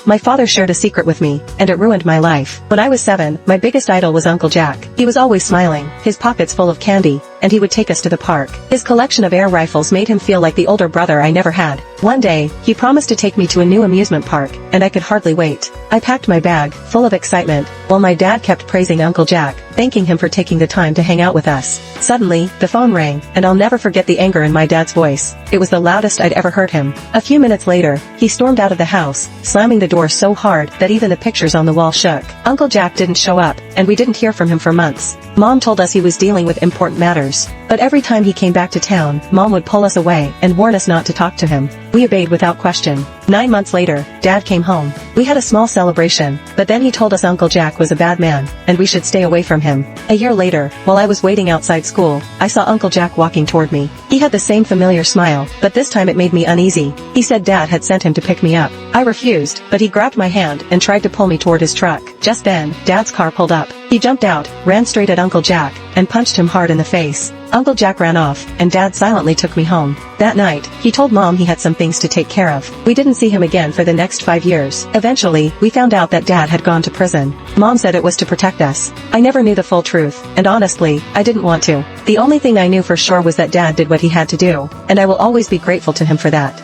My father shared a secret with me, and it ruined my life. When I was 7, my biggest idol was Uncle Jack. He was always smiling, his pockets full of candy, and he would take us to the park. His collection of air rifles made him feel like the older brother I never had. One day, he promised to take me to a new amusement park, and I could hardly wait. I packed my bag, full of excitement, while my dad kept praising Uncle Jack, thanking him for taking the time to hang out with us. Suddenly, the phone rang, and I'll never forget the anger in my dad's voice. It was the loudest I'd ever heard him. A few minutes later, he stormed out of the house, slamming the door so hard that even the pictures on the wall shook. Uncle Jack didn't show up, and we didn't hear from him for months. Mom told us he was dealing with important matters. But every time he came back to town, Mom would pull us away and warn us not to talk to him. We obeyed without question. 9 months later, Dad came home. We had a small celebration, but then he told us Uncle Jack was a bad man, and we should stay away from him. A year later, while I was waiting outside school, I saw Uncle Jack walking toward me. He had the same familiar smile, but this time it made me uneasy. He said Dad had sent him to pick me up. I refused, but he grabbed my hand and tried to pull me toward his truck. Just then, Dad's car pulled up. He jumped out, ran straight at Uncle Jack, and punched him hard in the face. Uncle Jack ran off, and Dad silently took me home. That night, he told Mom he had some things to take care of. We didn't see him again for the next 5 years. Eventually, we found out that Dad had gone to prison. Mom said it was to protect us. I never knew the full truth, and honestly, I didn't want to. The only thing I knew for sure was that Dad did what he had to do, and I will always be grateful to him for that.